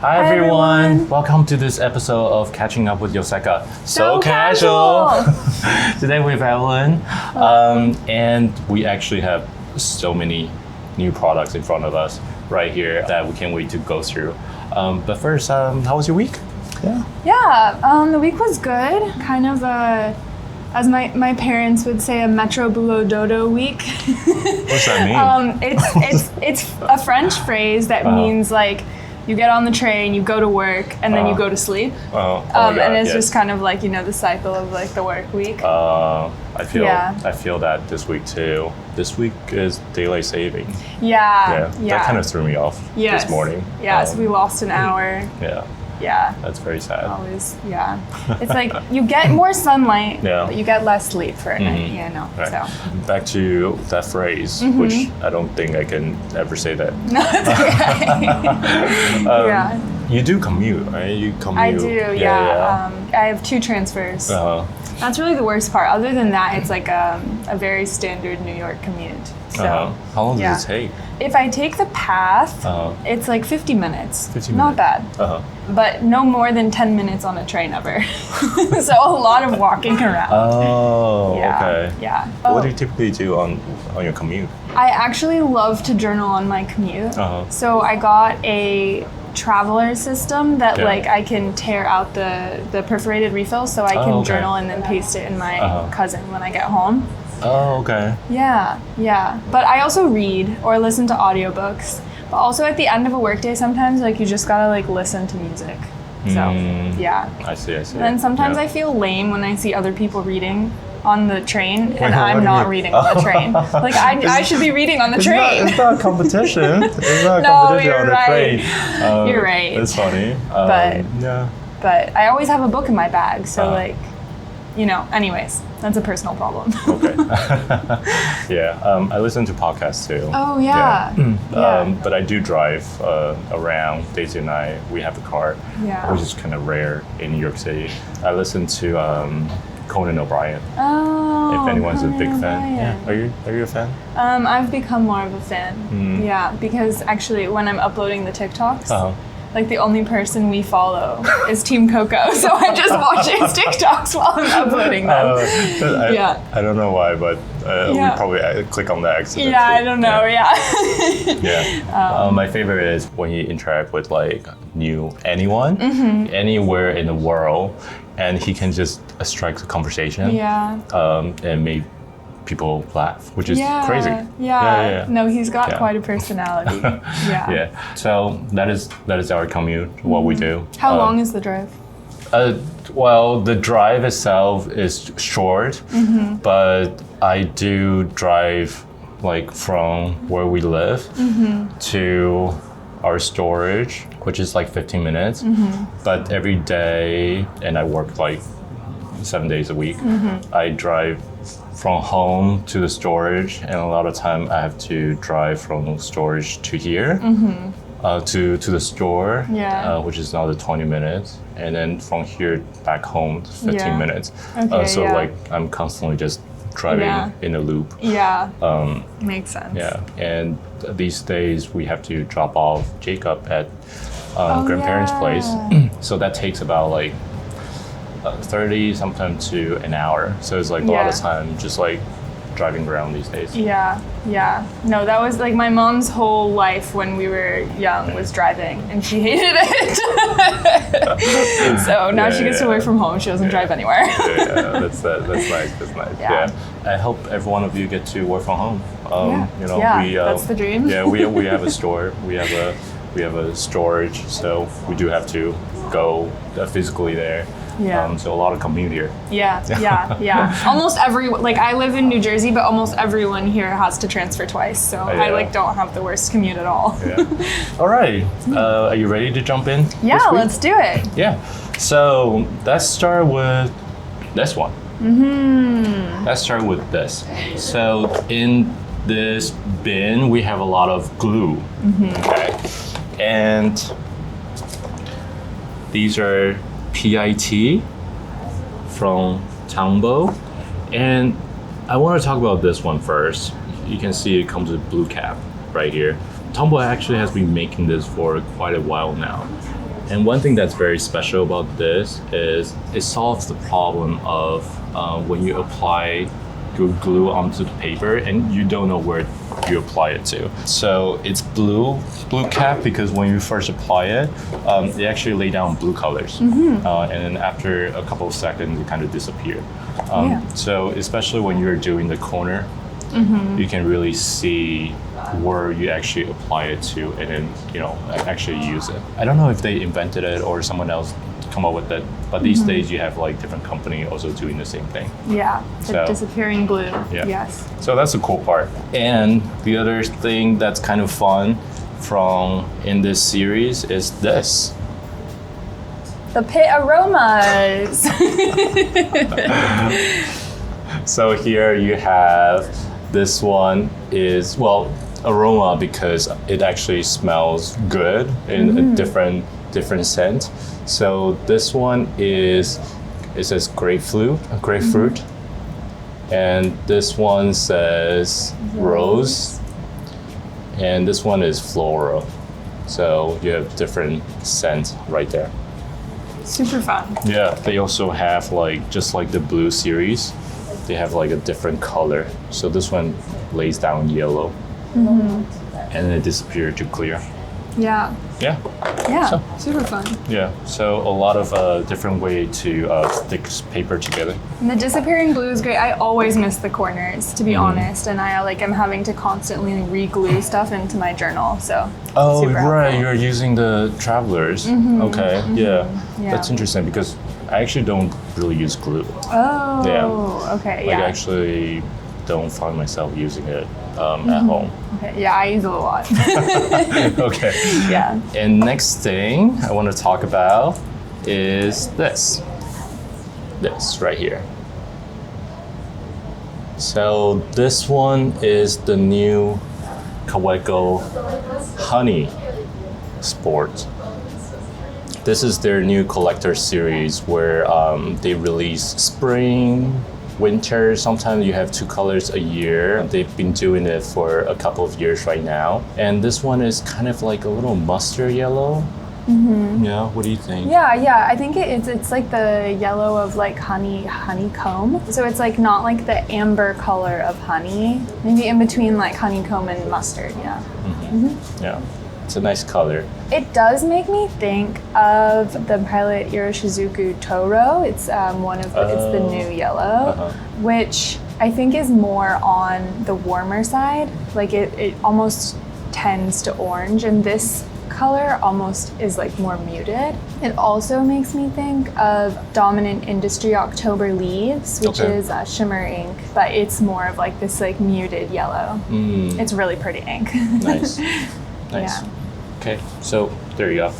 Hi everyone! Welcome to this episode of Catching Up with Yoseka. So casual! Today with Evelyn, and we actually have so many new products in front of us right here that we can't wait to go through. But first, how was your week? The week was good. Kind of as my parents would say, a Metro Boulot Dodo week. What's that mean? It's a French phrase that means like you get on the train, you go to work, and then you go to sleep. And it's just kind of like, you know, the cycle of like the work week. I feel that this week too. This week is daylight saving. Yeah. That kind of threw me off this morning. So we lost an hour. Yeah. That's very sad. Always, It's like you get more sunlight, but you get less sleep for a night, Right. So. Back to that phrase, which I don't think I can ever say that. No, it's okay. You do commute, right? You commute. I do, I have 2 transfers. That's really the worst part. Other than that, it's like a very standard New York commute. So, how long does it take? If I take the path, it's like 50 minutes. 50 Not minutes. bad. But no more than 10 minutes on a train ever. So a lot of walking around. Okay. Yeah. What do you typically do on your commute? I actually love to journal on my commute. So I got a traveler system that like I can tear out the perforated refills so I can journal and then paste it in my cousin when I get home. Oh, okay. Yeah. But I also read or listen to audiobooks. But also at the end of a workday, sometimes like you just gotta like listen to music. So I see. And then sometimes I feel lame when I see other people reading on the train and I'm not reading on the train. Like I should be reading on the train. It's not a competition. It's not a competition on the train. You're right. It's funny. But I always have a book in my bag, so like, you know, anyways, that's a personal problem. Okay. I listen to podcasts too. Oh, yeah. But I do drive around day to night. We have a car, which is kind of rare in New York City. I listen to Conan O'Brien. Oh, if anyone's Conan a big O'Brien. fan. Are you a fan? I've become more of a fan. Because actually when I'm uploading the TikToks, like the only person we follow is Team Coco, so I just watch his TikToks while I'm uploading them. I don't know why, but we probably click on that accidentally. Yeah, I don't know. My favorite is when you interact with like anyone, anywhere in the world, and he can just strike a conversation. And make people laugh, which is crazy. No, he's got quite a personality. So that is our commute, what we do. How long is the drive? Well, the drive itself is short, but I do drive like from where we live to our storage, which is like 15 minutes. But every day, and I work like 7 days a week, I drive from home to the storage, and a lot of time I have to drive from storage to here, to the store, which is another 20 minutes, and then from here back home, 15 minutes. Like I'm constantly just driving in a loop. Makes sense. And these days we have to drop off Jacob at grandparents' place, so that takes about like 30 sometimes to an hour, so it's like a lot of time just like driving around these days. No, that was like my mom's whole life when we were young was driving, and she hated it. So now she gets to work from home. She doesn't drive anywhere. That's nice. I hope every one of you get to work from home. That's the dream. We have a store. We have a storage, so we do have to go physically there. So a lot of commute here. Almost I live in New Jersey, but almost everyone here has to transfer twice, so I like don't have the worst commute at all. All right, are you ready to jump in? Let's do it. So let's start with this one. Let's start with this. So in this bin we have a lot of glue. Okay, and these are PIT from Tombow, and I want to talk about this one first. You can see it comes with blue cap right here. Tombow actually has been making this for quite a while now, And one thing that's very special about this is it solves the problem of when you apply your glue onto the paper and you don't know where you apply it to. So it's blue cap because when you first apply it, they actually lay down blue colors. And then after a couple of seconds, it kind of disappear. So especially when you're doing the corner, you can really see where you actually apply it to and then, you know, actually use it. I don't know if they invented it or someone else come up with it, but these days you have like different company also doing the same thing. Yeah, the disappearing glue. Yeah. Yes. So that's a cool part. And the other thing that's kind of fun from in this series is this. The pit aromas. So here you have, this one is, well, Aroma because it actually smells good in a different scent. So this one is, it says grapefruit, and this one says rose, and this one is floral. So you have different scents right there. Super fun. Yeah, they also have like, just like the blue series, they have like a different color. So this one lays down yellow, and then it disappeared to clear. Yeah. Yeah. Yeah, So- super fun. Yeah, so a lot of different way to stick paper together. And the disappearing glue is great. I always miss the corners, to be honest, and I am having to constantly re-glue stuff into my journal. So. Oh, super right, helpful. you're using the Travelers. Okay, yeah. Yeah. That's interesting because I actually don't really use glue. Oh. Yeah. Okay. Like, I Yeah. actually don't find myself using it at home. Okay. Yeah, I use it a lot. Okay. Yeah. And next thing I want to talk about is this. This right here. So this one is the new Kaweco Honey Sport. This is their new collector series where they release spring, winter. Sometimes you have 2 colors a year. They've been doing it for a couple of years right now. And this one is kind of like a little mustard yellow. Yeah, what do you think? Yeah. I think it's like the yellow of like honeycomb. So it's like not like the amber color of honey. Maybe in between like honeycomb and mustard. Yeah. Yeah, it's a nice color. It does make me think of the Pilot Iroshizuku Toro. It's it's the new yellow, which I think is more on the warmer side. Like it almost tends to orange, and this color almost is like more muted. It also makes me think of Dominant Industry October Leaves, which is shimmer ink, but it's more of like this like muted yellow. It's really pretty ink. Nice. Yeah. Okay, so there you go.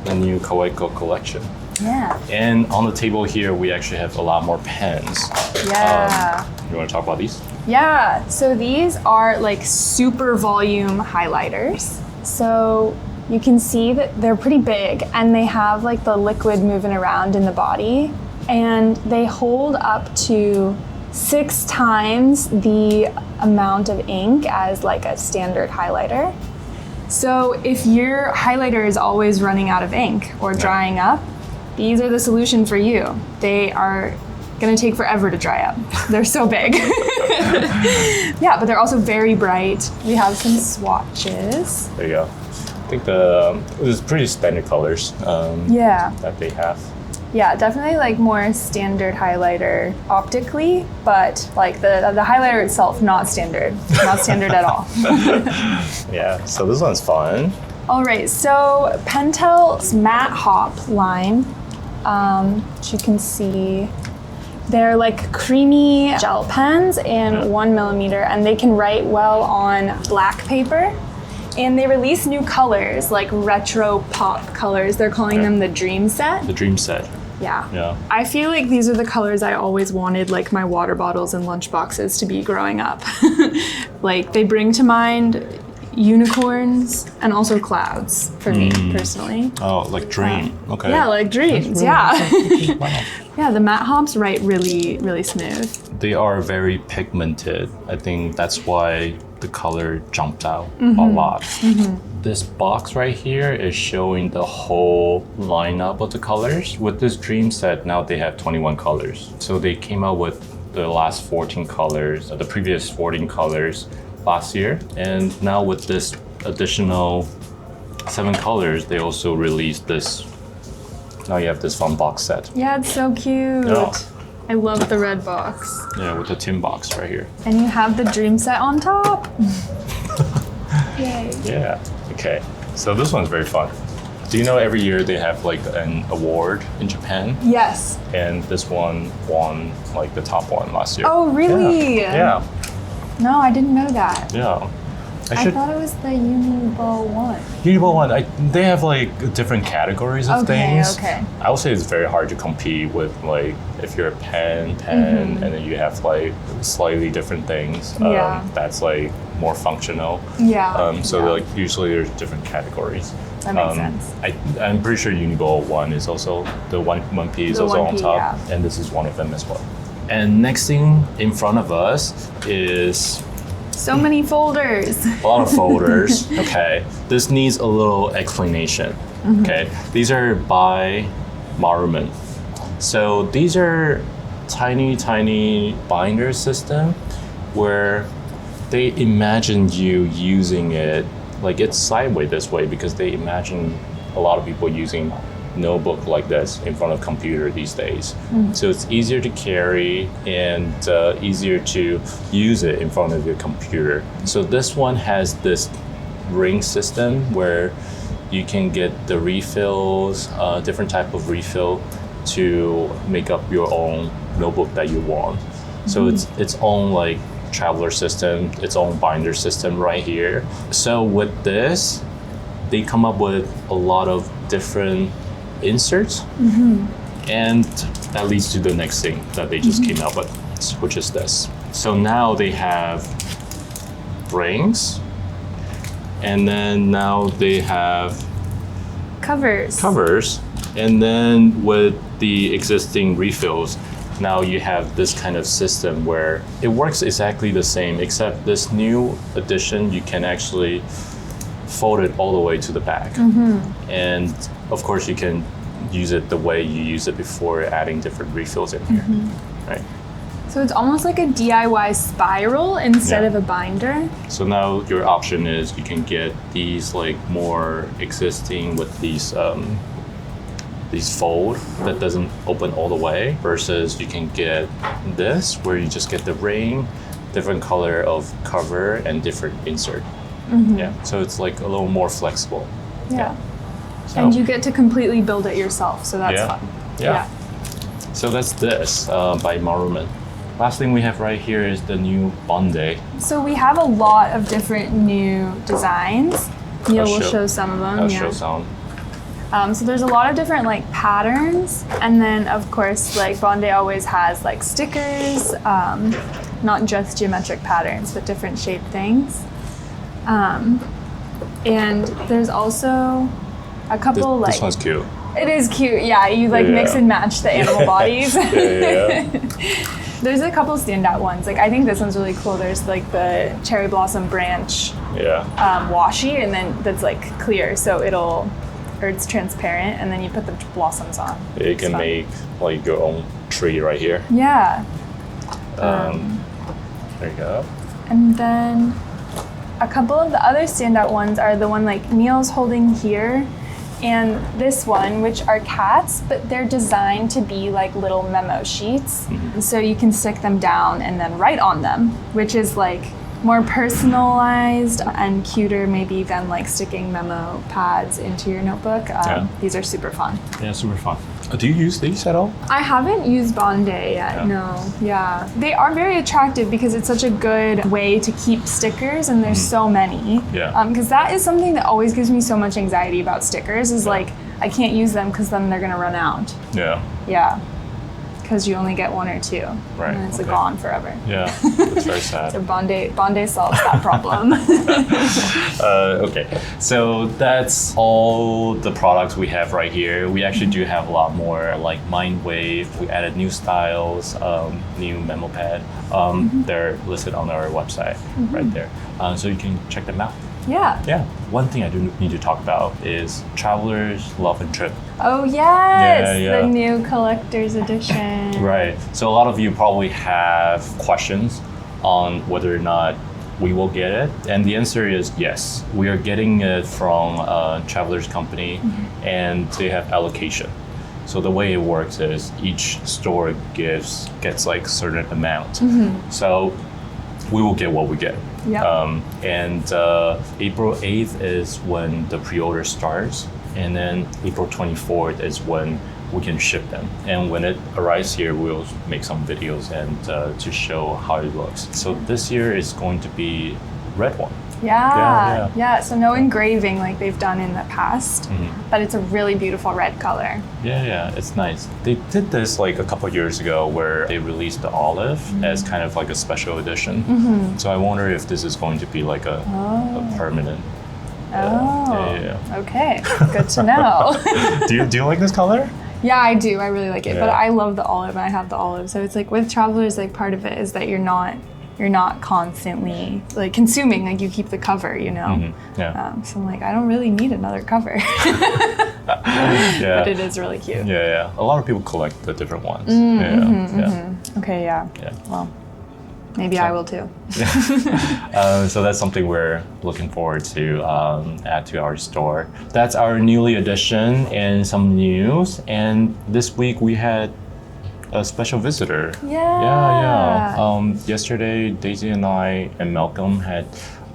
The new Kaweco collection. Yeah. And on the table here, we actually have a lot more pens. Yeah. You want to talk about these? Yeah, so these are like super volume highlighters. So you can see that they're pretty big and they have like the liquid moving around in the body, and they hold up to 6 times the amount of ink as like a standard highlighter. So if your highlighter is always running out of ink or drying up, these are the solution for you. They are gonna take forever to dry up. They're so big. Yeah, but they're also very bright. We have some swatches. There you go. I think it's pretty standard colors that they have. Yeah, definitely like more standard highlighter optically, but like the highlighter itself, not standard at all. Yeah, so this one's fun. All right, so Pentel's MATTEHOP line, as you can see, they're like creamy gel pens in 1mm, and they can write well on black paper. And they release new colors, like retro pop colors. They're calling them the Dream Set. The Dream Set. Yeah. I feel like these are the colors I always wanted like my water bottles and lunch boxes to be growing up. Like they bring to mind unicorns and also clouds for me personally. Oh, like dream. Okay. Yeah, like dreams. Really Yeah. Yeah, the MATTEHOPs write really, really smooth. They are very pigmented. I think that's why the color jumped out a lot. This box right here is showing the whole lineup of the colors. With this dream set, now they have 21 colors. So they came out with the last 14 colors, the previous 14 colors last year. And now with this additional 7 colors, they also released this. Now you have this fun box set. Yeah, it's so cute. Yeah. I love the red box. Yeah, with the tin box right here. And you have the dream set on top. Yay. Yeah, okay. So this one's very fun. Do you know every year they have like an award in Japan? Yes. And this one won like the top one last year. Oh, really? Yeah. No, I didn't know that. Yeah. I thought it was the Uniball one. Uniball one, they have like different categories of things. Okay. I would say it's very hard to compete with like if you're a pen, and then you have like slightly different things. That's like more functional. Yeah. So like usually there's different categories. That makes sense. I'm pretty sure Uniball one is also the one piece also on top, yeah. and this is one of them as well. And next thing in front of us is so many folders. a lot of folders. Okay, this needs a little explanation. Okay, these are by Maruman. So these are tiny binder system where they imagine you using it like it's sideways this way because they imagine a lot of people using notebook like this in front of computer these days. So it's easier to carry and easier to use it in front of your computer. So this one has this ring system where you can get the refills, different type of refill to make up your own notebook that you want. So it's its own like traveler system, its own binder system right here. So with this, they come up with a lot of different inserts, and that leads to the next thing that they just came out with, which is this. So now they have rings, and then now they have covers, and then with the existing refills, now you have this kind of system where it works exactly the same, except this new edition, you can actually fold it all the way to the back. And of course you can use it the way you use it before adding different refills in here, right? So it's almost like a DIY spiral instead of a binder. So now your option is you can get these like more existing with these fold that doesn't open all the way, versus you can get this where you just get the ring, different color of cover, and different insert. Yeah, so it's like a little more flexible. Yeah. So, and you get to completely build it yourself, so that's fun. Yeah. So that's this by Maruman. Last thing we have right here is the new Bande. So we have a lot of different new designs. Neil will show some of them. I'll show some. So there's a lot of different like patterns, and then of course like Bande always has like stickers, not just geometric patterns, but different shaped things. And there's also a couple this one's cute. It is cute, yeah. You like mix and match the animal bodies. There's a couple standout ones. Like I think this one's really cool. There's like the cherry blossom branch washi, and then that's like clear, so it's transparent, and then you put the blossoms on. You can make like your own tree right here. Yeah. There you go. And then a couple of the other standout ones are the one like Neil's holding here, and this one, which are cats, but they're designed to be like little memo sheets. So you can stick them down and then write on them, which is like more personalized and cuter maybe than like sticking memo pads into your notebook. These are super fun. Yeah, super fun. Do you use these at all? I haven't used Bande yet, no. Yeah. They are very attractive because it's such a good way to keep stickers, and there's so many. Yeah. Because that is something that always gives me so much anxiety about stickers is like, I can't use them because then they're gonna run out. Yeah. Yeah. because you only get one or two. Right. And it's gone forever. Yeah, it's very sad. So Bande solves that problem. Okay, so that's all the products we have right here. We actually do have a lot more, like Mind Wave. We added new styles, new memo pad. They're listed on our website right there. So you can check them out. Yeah. Yeah. One thing I do need to talk about is Traveler's Love and Trip. Oh, yes. Yeah. The new collector's edition. Right. So a lot of you probably have questions on whether or not we will get it. And the answer is yes. We are getting it from Traveler's company and they have allocation. So the way it works is each store gets like a certain amount. So we will get what we get. Yep. And April 8th is when the pre-order starts. And then April 24th is when we can ship them. And when it arrives here, we'll make some videos and to show how it looks. So this year is going to be red one. Yeah. So no engraving like they've done in the past, but it's a really beautiful red color. Yeah, it's nice. They did this like a couple years ago where they released the olive as kind of like a special edition. So I wonder if this is going to be like a permanent. Okay, good to know. Do you like this color? Yeah, I do. I really like it. But I love the olive and I have the olive. So it's like with Travelers, like part of it is that you're not constantly like consuming, like you keep the cover, you know? So I'm like, I don't really need another cover. But it is really cute. Yeah. A lot of people collect the different ones. Okay, yeah. Well, maybe I will too. So that's something we're looking forward to add to our store. That's our newly edition and some news. And this week we had a special visitor. Yeah. Yesterday, Daisy and I and Malcolm had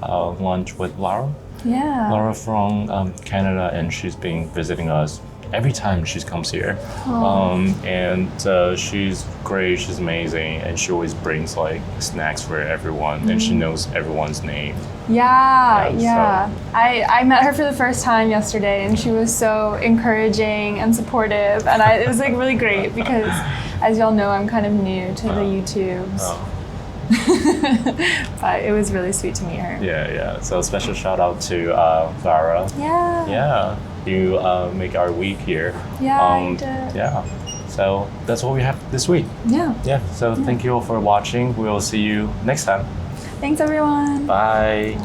lunch with Lara. Yeah. Lara from Canada, and she's been visiting us every time she comes here. And she's great, she's amazing, and she always brings like snacks for everyone, and she knows everyone's name. Yeah. I met her for the first time yesterday, and she was so encouraging and supportive, and it was like really great because, as y'all know, I'm kind of new to the YouTubes. But it was really sweet to meet her. Yeah. So a special shout out to Lara. Yeah. You make our week here. I did. Yeah. So that's what we have this week. Yeah. So thank you all for watching. We will see you next time. Thanks, everyone. Bye.